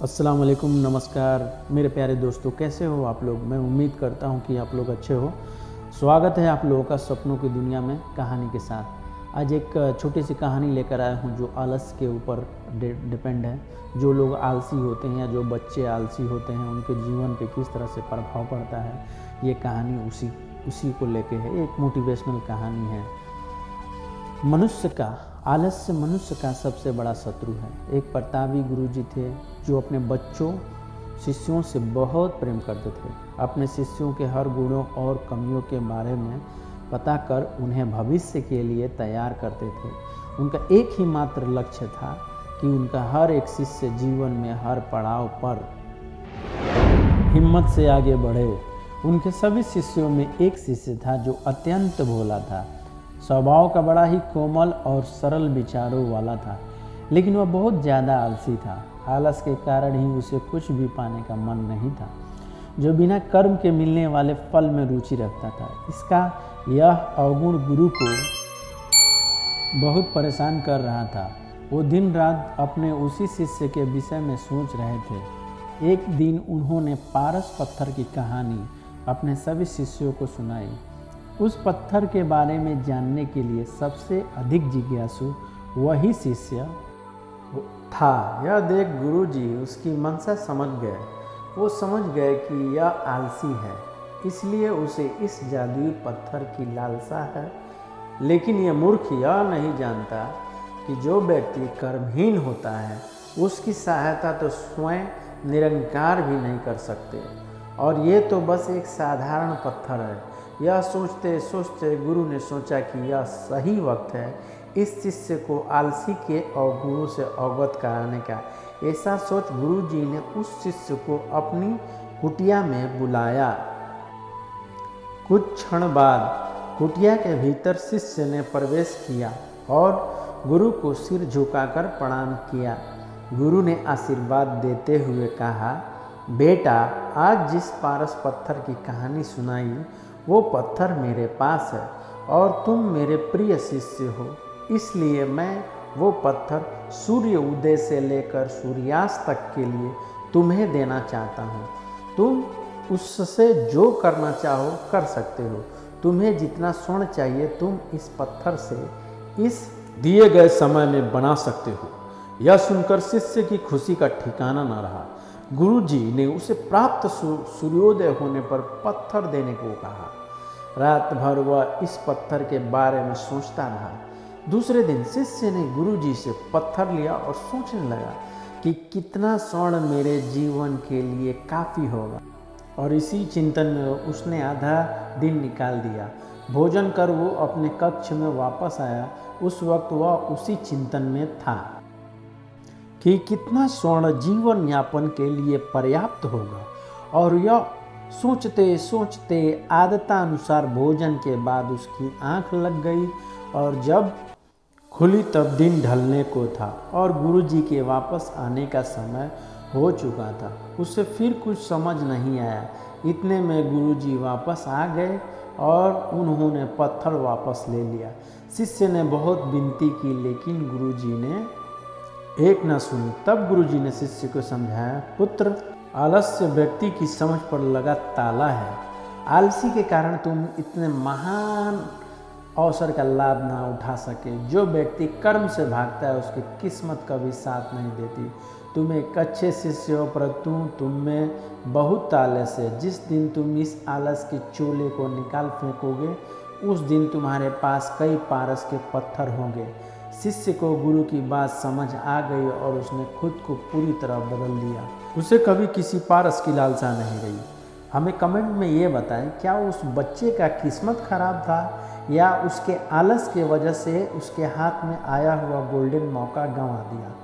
अस्सलाम वालेकुम, नमस्कार मेरे प्यारे दोस्तों, कैसे हो आप लोग। मैं उम्मीद करता हूँ कि आप लोग अच्छे हो। स्वागत है आप लोगों का सपनों की दुनिया में कहानी के साथ। आज एक छोटी सी कहानी लेकर आया हूँ जो आलस के ऊपर डिपेंड है। जो लोग आलसी होते हैं या जो बच्चे आलसी होते हैं उनके जीवन पे किस तरह से प्रभाव पड़ता है, ये कहानी उसी को लेके है। एक मोटिवेशनल कहानी है। आलस्य मनुष्य का सबसे बड़ा शत्रु है। एक प्रतापी गुरुजी थे जो अपने शिष्यों से बहुत प्रेम करते थे। अपने शिष्यों के हर गुणों और कमियों के बारे में पता कर उन्हें भविष्य के लिए तैयार करते थे। उनका एक ही मात्र लक्ष्य था कि उनका हर एक शिष्य जीवन में हर पड़ाव पर हिम्मत से आगे बढ़े। उनके सभी शिष्यों में एक शिष्य था जो अत्यंत भोला था, स्वभाव का बड़ा ही कोमल और सरल विचारों वाला था, लेकिन वह बहुत ज़्यादा आलसी था। आलस के कारण ही उसे कुछ भी पाने का मन नहीं था, जो बिना कर्म के मिलने वाले फल में रुचि रखता था। इसका यह अवगुण गुरु को बहुत परेशान कर रहा था। वो दिन रात अपने उसी शिष्य के विषय में सोच रहे थे। एक दिन उन्होंने पारस पत्थर की कहानी अपने सभी शिष्यों को सुनाई। उस पत्थर के बारे में जानने के लिए सबसे अधिक जिज्ञासु वही शिष्य था। यह देख गुरुजी उसकी मनसा समझ गए। वो समझ गए कि यह आलसी है, इसलिए उसे इस जादुई पत्थर की लालसा है। लेकिन यह मूर्ख यह नहीं जानता कि जो व्यक्ति कर्महीन होता है उसकी सहायता तो स्वयं निरंकार भी नहीं कर सकते, और ये तो बस एक साधारण पत्थर है। यह सोचते सोचते गुरु ने सोचा कि यह सही वक्त है इस शिष्य को आलसी के अवगुणों से अवगत कराने का। ऐसा सोच गुरु जी ने उस शिष्य को अपनी कुटिया में बुलाया। कुछ क्षण बाद कुटिया के भीतर शिष्य ने प्रवेश किया और गुरु को सिर झुकाकर प्रणाम किया। गुरु ने आशीर्वाद देते हुए कहा, बेटा, आज जिस पारस पत्थर की कहानी सुनाई वो पत्थर मेरे पास है और तुम मेरे प्रिय शिष्य हो, इसलिए मैं वो पत्थर सूर्य उदय से लेकर सूर्यास्त तक के लिए तुम्हें देना चाहता हूँ। तुम उससे जो करना चाहो कर सकते हो। तुम्हें जितना स्वर्ण चाहिए तुम इस पत्थर से इस दिए गए समय में बना सकते हो। यह सुनकर शिष्य की खुशी का ठिकाना न रहा। गुरु जी ने उसे प्राप्त सूर्योदय होने पर पत्थर देने को कहा। रात भर वह इस पत्थर के बारे में सोचता रहा। दूसरे दिन शिष्य ने गुरु जी से पत्थर लिया और सोचने लगा कि कितना स्वर्ण मेरे जीवन के लिए काफ़ी होगा, और इसी चिंतन में उसने आधा दिन निकाल दिया। भोजन कर वो अपने कक्ष में वापस आया। उस वक्त वह उसी चिंतन में था कि कितना स्वर्ण जीवन यापन के लिए पर्याप्त होगा, और यह सोचते सोचते आदतानुसार भोजन के बाद उसकी आंख लग गई, और जब खुली तब दिन ढलने को था और गुरुजी के वापस आने का समय हो चुका था। उसे फिर कुछ समझ नहीं आया। इतने में गुरुजी वापस आ गए और उन्होंने पत्थर वापस ले लिया। शिष्य ने बहुत विनती की, लेकिन गुरुजी ने एक न सुनी। तब गुरुजी ने शिष्य को समझाया, पुत्र, आलस्य व्यक्ति की समझ पर लगा ताला है। आलसी के कारण तुम इतने महान अवसर का लाभ ना उठा सके। जो व्यक्ति कर्म से भागता है उसकी किस्मत कभी साथ नहीं देती। तुम एक अच्छे शिष्य हो, परंतु तुम में बहुत ताले से। जिस दिन तुम इस आलस के चोले को निकाल फेंकोगे उस दिन तुम्हारे पास कई पारस के पत्थर होंगे। शिष्य को गुरु की बात समझ आ गई और उसने खुद को पूरी तरह बदल दिया। उसे कभी किसी पारस की लालसा नहीं रही। हमें कमेंट में ये बताएं, क्या उस बच्चे का किस्मत खराब था या उसके आलस के वजह से उसके हाथ में आया हुआ गोल्डन मौका गंवा दिया।